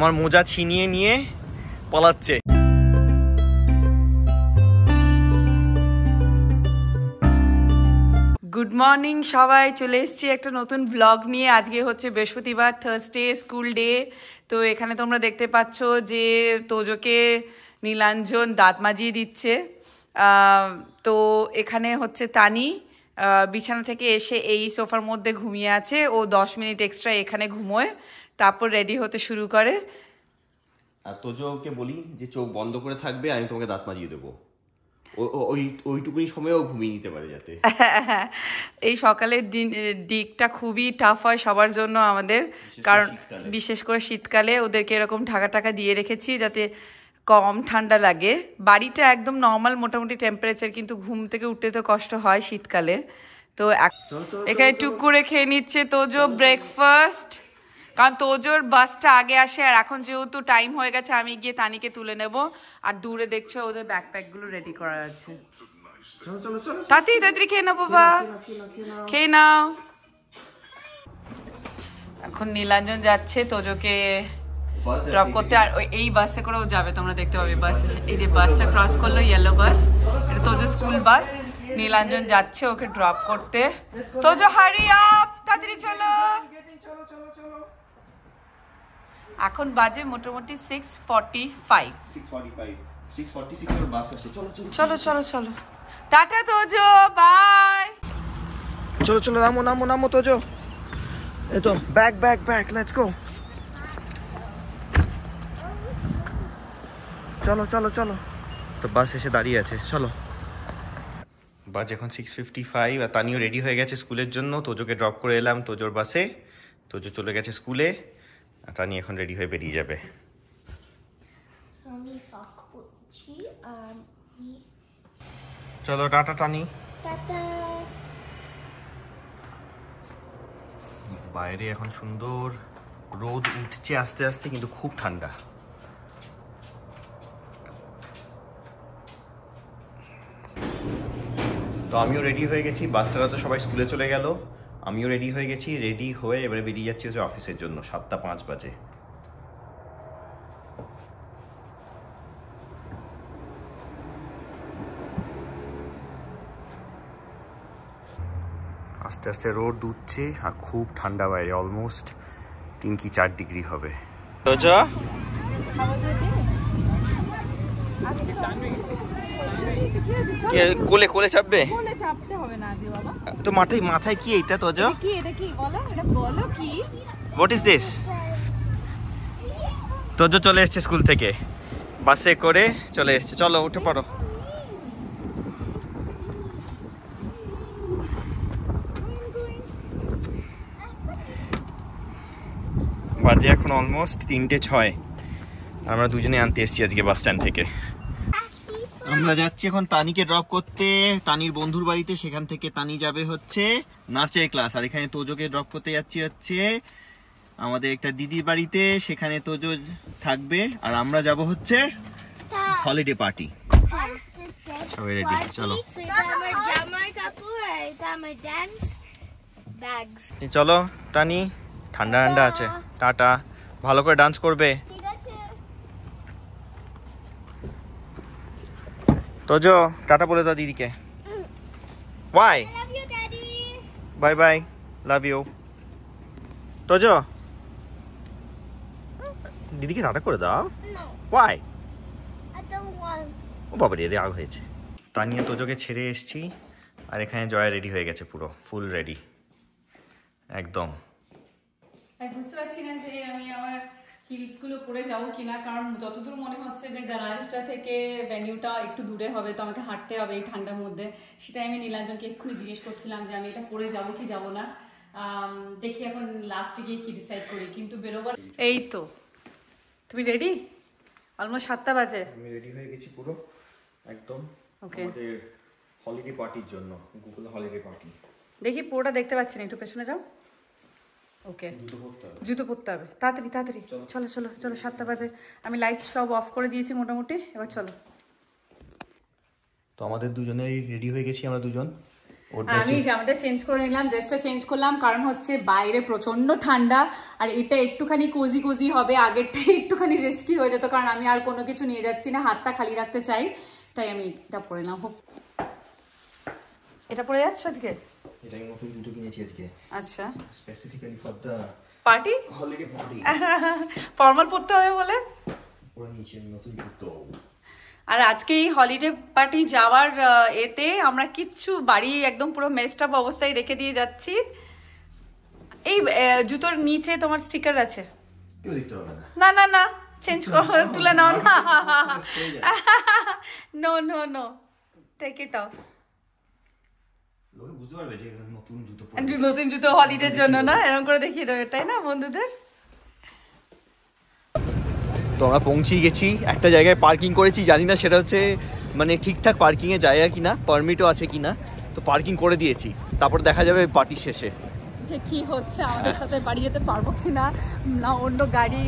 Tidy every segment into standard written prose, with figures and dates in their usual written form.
তোমার মোজা ছিনিয়ে নিয়ে পালাচ্ছে। গুড মর্নিং সবাই, চলে এসেছি একটা নতুন ব্লগ নিয়ে। আজকে হচ্ছে বৃহস্পতিবার, থার্সডে, স্কুল ডে। তো এখানে তোমরা দেখতে পাচ্ছ যে তোজোকে নীলাঞ্জন দাঁত মাজিয়ে দিচ্ছে। তো এখানে হচ্ছে তানি বিছানা থেকে এসে এই সোফার মধ্যে ঘুমিয়ে আছে। ও 10 মিনিট এক্সট্রা এখানে ঘুমোয়, তারপর রেডি হতে শুরু করে। আর তোজোকে বলি যে চোখ বন্ধ করে থাকবে, আমি তোমাকে দাঁত মাজিয়ে দেবো। ওইটুকুনি সময়ও ঘুমিয়ে নিতে পারে যাতে। এই সকালের দিকটা খুবই টাফ হয় সবার জন্য আমাদের, কারণ বিশেষ করে শীতকালে ওদেরকে এরকম ঢাকা টাকা দিয়ে রেখেছি যাতে কম ঠান্ডা লাগে। বাড়িটা একদম নর্মাল মোটামুটি টেম্পারেচার, কিন্তু ঘুম থেকে উঠতে তো কষ্ট হয় শীতকালে। তো এখানে টুক করে খেয়ে নিচ্ছে তোজো ব্রেকফাস্ট, কারণ তোজোর বাসটা আগে আসে। আর এখন যেহেতু টাইম হয়ে গেছে, আমি গিয়ে তানিকে তুলে নেব। আর দূরে দেখছো ওদের ব্যাকপ্যাকগুলো রেডি করা আছে। তাড়াতাড়ি তাড়াতাড়ি খেয়ে নাও বাবা, খেয়ে নাও। এখন নীলাঞ্জন যাচ্ছে তোজোকে ড্রপ করতে, আর এই বাসে করেও যাবে। তোমরা দেখতে পাবে বাস, এই যে বাসটা ক্রস করলো, ইয়েলো বাস, এটা তোজো স্কুল বাস। নীলাঞ্জন যাচ্ছে ওকে ড্রপ করতে। তোজো হারি আপ, তাড়াতাড়ি চলো। এখন বাজে মোটামুটি 6:45। চলো চলো চলো, টাটা তোজো, বাই। চলো চলো, নামো নামো নামো তোজো। এই তো back back back, let's go. চলো চলো চলো। তো বাস এসে দাঁড়িয়ে আছে, চলো। বাস এখন 6:55 আর তানিও রেডি হয়ে গেছে স্কুলের জন্য। তোজোকে ড্রপ করে এলাম তোজোর বাসে। তোজো চলে গেছে স্কুলে, আর তানি এখন রেডি হয়ে বেরিয়ে যাবে। চলো টাটা টানি। বাইরে এখন সুন্দর রোদ উঠছে আস্তে আস্তে, কিন্তু খুব ঠান্ডা। তো আমিও রেডি হয়ে গেছি, বাচ্চারা তো সবাই স্কুলে চলে গেল, আমিও রেডি হয়ে গেছি। রেডি হয়ে এবারে বেরিয়ে যাচ্ছি হচ্ছে অফিসের জন্য। 7:05 বাজে। আস্তে আস্তে রোদ উঠছে আর খুব ঠান্ডা বাইরে, অলমোস্ট 3 কি 4 ডিগ্রি হবে। তোজো কোলে কোলে চাপবে? কোলে চাপতে হবে না যে বাবা। তো মাথায় কি এটা তোজো? কি এটা, কি বলো এটা, বলো কি? What is this? তোজো চলে এসছে স্কুল থেকে, বাসে করে চলে এসছে। চলো উঠে পড়ো। বাজে এখন অলমোস্ট 3:06। আমরা দুজনে আনতে এসেছি আজকে বাস স্ট্যান্ড থেকে। আমরা যাচ্ছি এখন তানিকে ড্রপ করতে তানির বন্ধুর বাড়িতে। সেখান থেকে তানি যাবে হচ্ছে নাচের ক্লাস, আর এখানে তোজোকে ড্রপ করতে যাচ্ছি হচ্ছে আমাদের একটা দিদির বাড়িতে, সেখানে তোজো থাকবে। আর আমরা যাব হচ্ছে হলিডে পার্টি। সবাই রেডি, চলো চলো। তানি ঠান্ডা ঠান্ডা আছে, টাটা, ভালো করে ডান্স করবে। তোজো টাটা বলে দাও দিদিকে। Why? Bye bye, love you. Tojo দিদিকে টাটা করে দাও। ওয়াই? ও বাবা রে, রাগ হয়েছে। তানিয়া তোজোকে ছেড়ে এসছি, আর এখানে জয়া রেডি হয়ে গেছে, পুরো ফুল রেডি একদম। বুঝতে পারছি না যে আমি আমার হিলসগুলো পরে যাবো কিনা, কারণ যতদূর মনে হচ্ছে যে গ্যারাজটা থেকে ভেনিউটা একটু দূরে হবে, তো আমাকে হাঁটতে হবে এই ঠান্ডার মধ্যে। সেটাই আমি নীলাঞ্জনকে এক্ষুনি জিজ্ঞেস করছিলাম যে আমি এটা পরে যাবো কি যাবো না। দেখি এখন লাস্টে গিয়ে কি ডিসাইড করি, কিন্তু বেরোবার। এই তো তুমি রেডি? অলমোস্ট 7টা বাজে। আমি রেডি হয়ে গেছি পুরো একদম। ওকে, আমাদের হলিডে পার্টির জন্য, গুগল হলিডে পার্টি। দেখি পুরোটা দেখতে পাচ্ছি না, একটু পেছনে যাও। ওকে, জুতো পরতে হবে, তাড়াতাড়ি তাড়াতাড়ি। চলো চলো চলো, 7টা বাজে। আমি লাইট সব অফ করে দিয়েছি মোটামুটি, এবার চলো। তো আমাদের দুজনেই রেডি হয়ে গেছি আমরা দুজন। আমি জামাটা চেঞ্জ করে নিলাম, ড্রেসটা চেঞ্জ করলাম, কারণ হচ্ছে বাইরে প্রচন্ড ঠান্ডা আর এটা একটুখানি কোজি কোজি হবে, আগেরটাই একটুখানি রিস্কি হয়ে যেত, কারণ আমি আর কোনো কিছু নিয়ে যাচ্ছি না, হাতটা খালি রাখতে চাই, তাই আমি এটা পরে নিলাম। এটা পরে যাচ্ছ আজকে? এটাই নতুন জুতো কিনেছি আজকে। আচ্ছা, specifically for the party, holiday party. Formal পরতে হবে বলে পরে নিয়েছি নতুন জুতো। আর আজকে এই হলিডে পার্টি যাওয়ার এতে আমরা কিচ্ছু বাড়ি একদম পুরো মেসড আপ অবস্থায় রেখে দিয়ে যাচ্ছি। এই জুতোর নিচে তোমার স্টিকার আছে, কেউ দেখতে পাবে না। না না না, চেঞ্জ করে তুলে নাও না। No no no, take it off. লোকে বুঝতে পারবে যে নতুন জুতো পরে, নতুন জুতো হলিডের জন্য না, এরকম করে দেখিয়ে দেবে, তাই না বন্ধুদের? তো আমরা পৌঁছে গেছি, একটা জায়গায় পার্কিং করেছি, জানি না সেটা হচ্ছে মানে ঠিকঠাক পার্কিংয়ে জায়গা কিনা, পারমিটও আছে কিনা, তো পার্কিং করে দিয়েছি, তারপর দেখা যাবে পার্টি শেষে যে কি হচ্ছে, আমাদের সাথে বাড়ি যেতে পারবো কিনা, না অন্য গাড়ি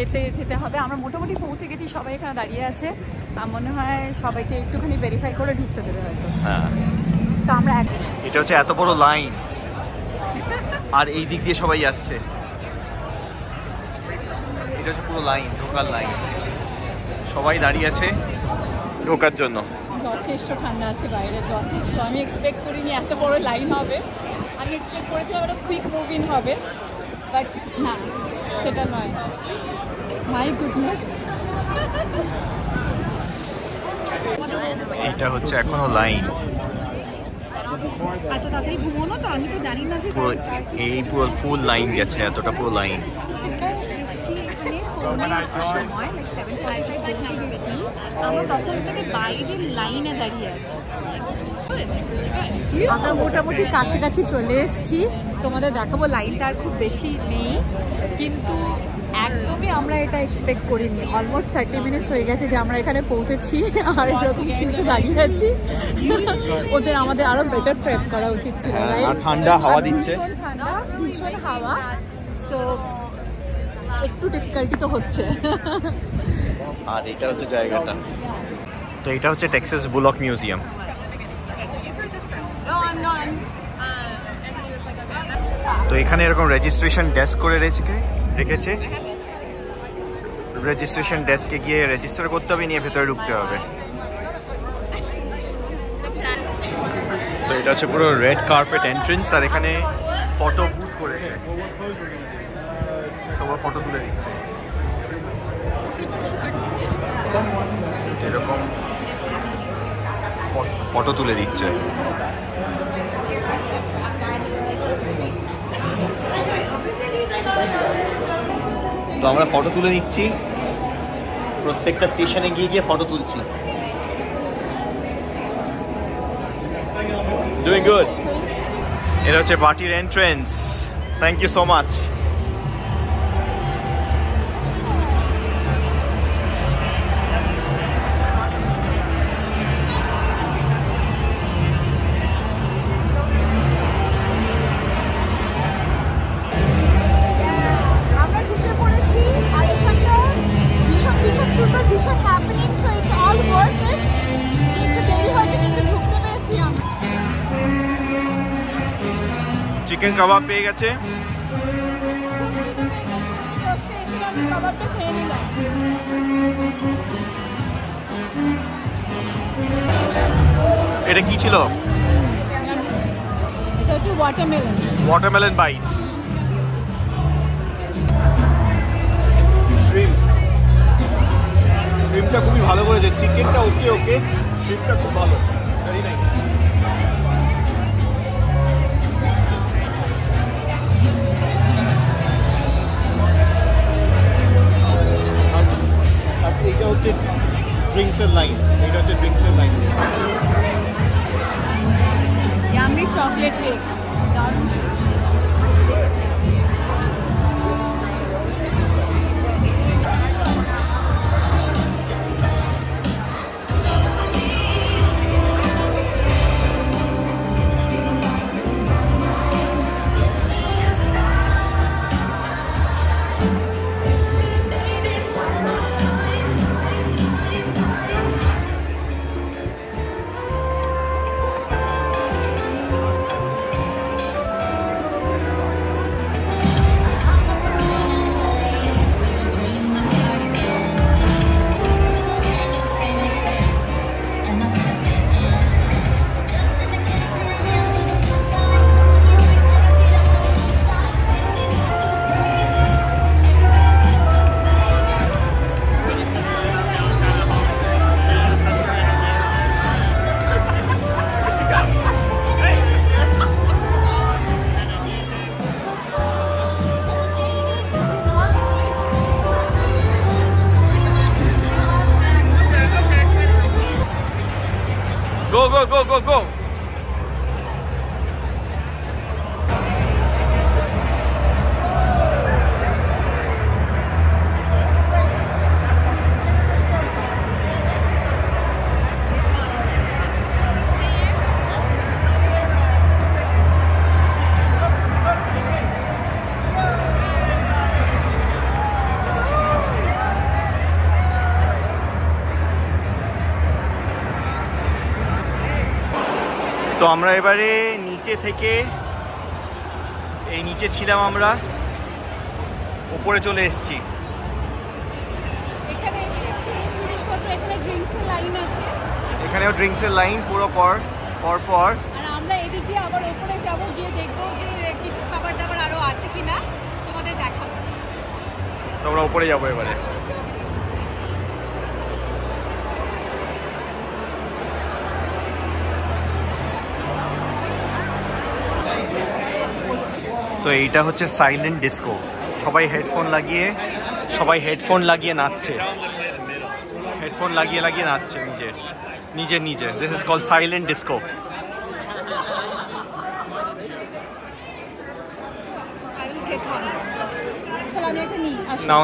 এতে যেতে হবে। আমরা মোটামুটি পৌঁছে গেছি, সবাই এখানে দাঁড়িয়ে আছে, আমার মনে হয় সবাইকে একটুখানি ভেরিফাই করে ঢুকতে দেবে হয়তো। হ্যাঁ, তো আমরা এটা হচ্ছে এত বড় লাইন, আর এই দিক দিয়ে সবাই যাচ্ছে, এটা হচ্ছে পুরো লাইন, ঢোকার লাইন, সবাই দাঁড়িয়ে আছে ঢোকার জন্য। যথেষ্ট ঠান্ডা আছে বাইরে, যথেষ্ট। আমি এক্সপেক্ট করিনি এত বড় লাইন হবে, আমি এক্সপেক্ট করেছিলাম একটা কুইক মুভ ইন হবে, বাট না, সেটা নয়। মাই গুডনেস, এটা হচ্ছে এখনো লাইন, এত তাড়াতাড়ি ঘুমোনো তো, আমি তো জানি না যে পুরো এই পুরো ফুল লাইন গেছে, এতটা পুরো লাইন। আমরা তখন থেকে বাইরের লাইনে দাঁড়িয়ে আছি, আমরা মোটামুটি কাছাকাছি চলে এসেছি, তোমাদের দেখাবো। লাইনটা আর খুব বেশি নেই, কিন্তু একদমই আমরা এটা এক্সপেক্ট করিনি। অলমোস্ট 30 মিনিটস হয়ে গেছে যে আমরা এখানে পৌঁছেছি, আর এরকম চিন্তা দাঁড়িয়ে আছি। ওদের আমাদের আরো বেটার প্রেপ করা উচিত ছিল। আর ঠান্ডা হাওয়া দিচ্ছে, ঠান্ডা, ভীষণ হাওয়া, সো একটু ডিফিকাল্টি তো হচ্ছে। আর এটা হচ্ছে জায়গাটা, তো এটা হচ্ছে টেক্সাস বুলক মিউজিয়াম। তো এখানে এরকম রেজিস্ট্রেশন ডেস্ক করে রেখেছে, রেজিস্ট্রেশন ডেস্কে গিয়ে রেজিস্টার করতে হবে, নিয়ে ভেতরে ঢুকতে হবে। তো এটা হচ্ছে পুরো রেড কার্পেট এন্ট্রেন্স, আর এখানে ফটো বুথ করেছে, সবার ফটো তুলে দিচ্ছে এরকম, ফটো তুলে দিচ্ছে। তো আমরা ফটো তুলে নিচ্ছি, প্রত্যেকটা স্টেশনে গিয়ে গিয়ে ফটো তুলছি। Doing good. এটা হচ্ছে পার্টির entrance. Thank you so much. Chicken kebab পেয়ে গেছে, এটা কি ছিল? Watermelon bytes. শ্রিম্পটা খুবই ভালো করেছে, চিকেনটা ওকে ওকে, শ্রিম্পটা খুব ভালো, ভেরি নাইস। এইটা হচ্ছে ড্রিঙ্কসের লাইন, এইটা হচ্ছে ড্রিঙ্কসের লাইন। ইয়াম্মি চকলেট কেক, দারুণ। তো আমরা এবারে নিচে থেকে, এই নিচে ছিলাম আমরা, উপরে চলে এসেছি। এখানেও ড্রিঙ্কসের লাইন পুরো পর। আর আমরা এদিক দিয়ে আবার উপরে যাব, গিয়ে দেখবো যে কিছু খাবার দাবার আরো আছে কিনা, তোমাদের দেখাবো। আমরা উপরে যাবো এবারে। তো এইটা হচ্ছে সাইলেন্ট ডিস্কো। সবাই হেডফোন লাগিয়ে নাচছে, হেডফোন লাগিয়ে নাচছে নিজে। This is called silent disco. Now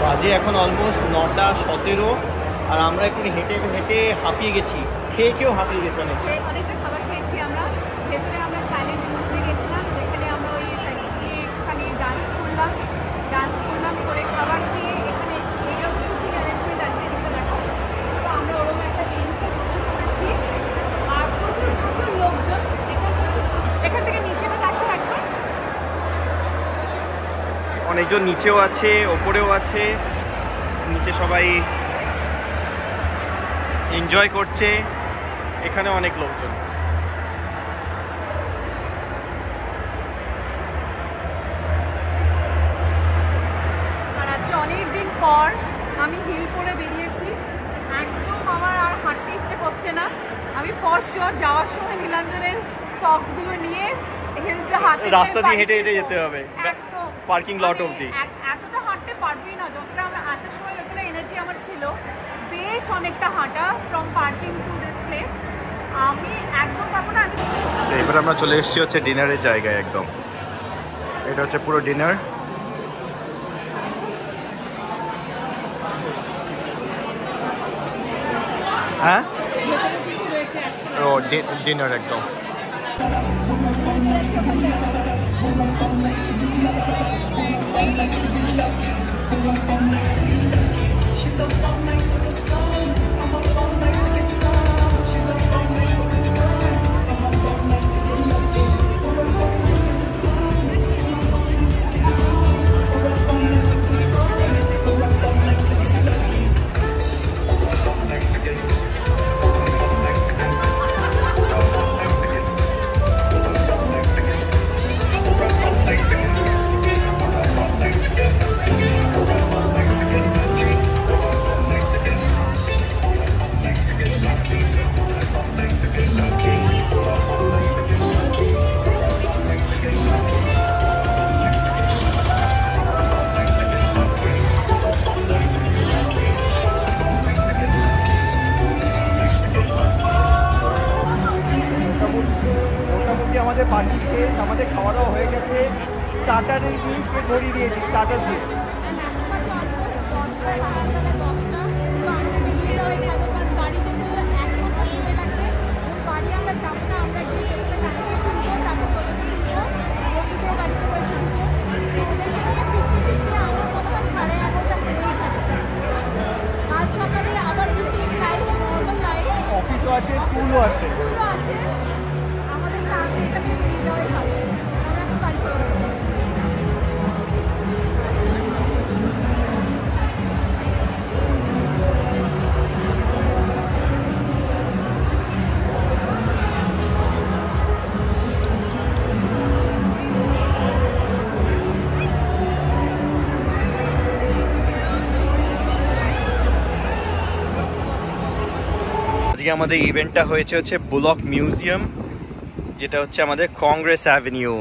বাজে এখন অলমোস্ট 9:17, আর আমরা একটু হেঁটে হাঁপিয়ে গেছি, খেয়েও হাঁপিয়ে গেছি অনেকটা খাবার খেয়েছি আমরা। ভেতরে আমরা সাইলেন্ট ডিস্কোতে গেছিলাম, যেখানে আমরা ওই একটুখানি ডান্স করলাম করে খাবার খেয়ে এখানে এইরকম শুটিং অ্যারেঞ্জমেন্ট আছে, এদিকে দেখো। তো আমরা ওরকম একটা বেঞ্চে বসে পড়েছি, আর প্রচুর লোকজন। এখান থেকে নিচেটা দেখো একবার, অনেকজন নিচেও আছে, ওপরেও আছে। নিচে সবাই এনজয় করছে, এখানে অনেক লোকজন। আর আজকে অনেক দিন পর আমি হিল পরে বেরিয়েছি, একদম আমার আর হাঁটতে ইচ্ছে করছে না। আমি ফর শিওর যাওয়ার সময় নীলাঞ্জনের সক্সগুলো নিয়ে হিলটা হাতে রাস্তা দিয়ে হেঁটে যেতে হবে, একদম পার্কিং লট অবধি। এতটা হাঁটতে পারবোই না, যতটা আমরা আসার সময় যতটা এনার্জি আমার ছিল। বেশ অনেকটা হাঁটা from parking to this place, আমি একদম পাবো না। এবার আমরা চলে এসেছি হচ্ছে ডিনারের জায়গায় একদম। এটা হচ্ছে পুরো ডিনার। হ্যাঁ, ও ডিনার একদম। আমাদের পার্টি শেষ, আমাদের খাওয়া দাওয়া হয়ে গেছে। স্টার্টারের দিয়ে ভরিয়ে দিয়েছি, স্টার্টার দিয়ে। অফিসও আছে, স্কুলও আছে। আমাদের তাড়াতাড়ি এটা ভেবে নিয়ে যাওয়াই ভালো। আমরা এখন বাড়ি চলে যাচ্ছি। আজকে আমাদের ইভেন্টটা হচ্ছে বুলক মিউজিয়াম, যেটা হচ্ছে আমাদের কংগ্রেস অ্যাভিনিউ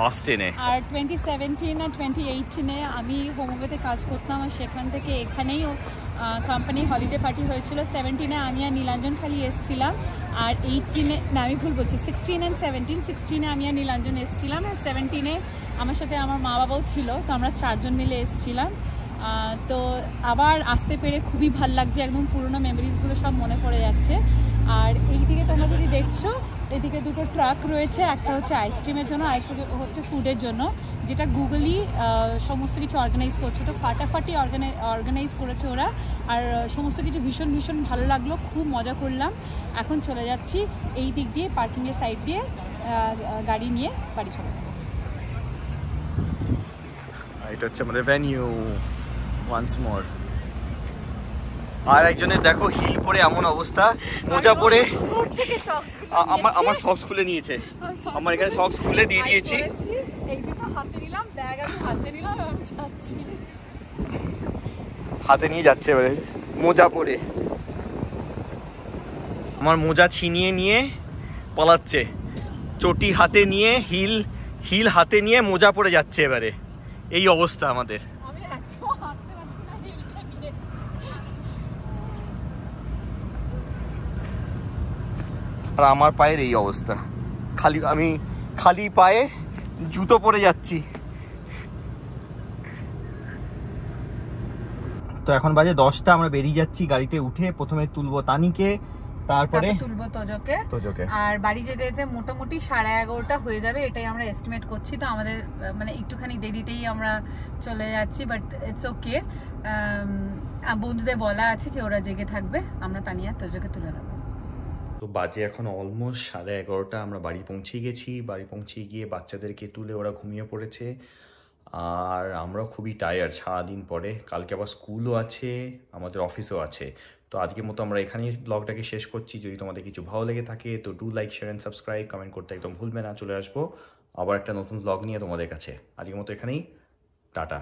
অস্টিনে। আর 2017 আর 2018-এ আমি হোমওয়েতে কাজ করতাম, আর সেখান থেকে এখানেই কোম্পানি হলিডে পার্টি হয়েছিল। 17-এ আমি আর নীলাঞ্জন খালি এসেছিলাম, আর 18-এ না আমি ভুল বলছি, 16 and 17, 16-এ আমি আর নীলাঞ্জন এসেছিলাম, আর 17-এ আমার সাথে আমার মা বাবাও ছিল, তো আমরা 4 জন মিলে এসেছিলাম। তো আবার আসতে পেরে খুবই ভাল লাগছে, একদম পুরোনো মেমোরিজগুলো সব মনে পড়ে যাচ্ছে। আর এইদিকে তোমরা যদি দেখছো, এদিকে দুটো ট্রাক রয়েছে, একটা হচ্ছে আইসক্রিমের জন্য, আরেকটা হচ্ছে ফুডের জন্য, যেটা গুগলই সমস্ত কিছু অর্গানাইজ করছে। তো ফাটাফাটি অর্গানাইজ করেছে ওরা, আর সমস্ত কিছু ভীষণ ভীষণ ভালো লাগলো, খুব মজা করলাম। এখন চলে যাচ্ছি এই দিক দিয়ে, পার্কিংয়ের সাইড দিয়ে গাড়ি নিয়ে বাড়ি চলে। এটা হচ্ছে আমাদের ভেনিউ ওয়ান্স মোর। আর একজনের দেখো হিল পরে এমন অবস্থা, মোজা পরে, আমার সক্স খুলে নিয়েছে, আমার এখানে সক্স খুলে দিয়ে দিয়েছি। হাতে নিয়ে যাচ্ছে এবারে মোজা পরে, আমার মোজা ছিনিয়ে নিয়ে পালাচ্ছে, চটি হাতে নিয়ে, হিল হাতে নিয়ে মোজা পরে যাচ্ছে এবারে। এই অবস্থা আমাদের। আর আমার পায়ের এই অবস্থা, আমি খালি পায়ে জুতো পরে যাচ্ছি। তো এখন বাজে 10টা, আমরা বেরিয়ে যাচ্ছি গাড়িতে উঠে। প্রথমে তুলবো তানিকে, তারপরে তুলবো তোজোকে। আর বাড়ি যেতে যেতে মোটামুটি 11:30 হয়ে যাবে, এটাই আমরা এস্টিমেট করছি। তো আমাদের মানে একটুখানি দেরিতেই আমরা চলে যাচ্ছি, বাট ইটস ওকে। বন্ধুদের বলা আছে যে ওরা জেগে থাকবে, আমরা তানিয়া তোজোকে তুলে নেবো। তো বাজে এখন অলমোস্ট 11:30, আমরা বাড়ি পৌঁছে গেছি। বাড়ি পৌঁছে গিয়ে বাচ্চাদেরকে তুলে ওরা ঘুমিয়ে পড়েছে, আর আমরা খুবই টায়ার্ড সারাদিন পরে। কালকে আবার স্কুলও আছে, আমাদের অফিসও আছে। তো আজকের মতো আমরা এখানেই ব্লগটাকে শেষ করছি। যদি তোমাদের কিছু ভালো লেগে থাকে তো do like, share and subscribe, comment করতে একদম ভুলবে না। চলে আসবো আবার একটা নতুন ব্লগ নিয়ে তোমাদের কাছে। আজকের মতো এখানেই, টাটা।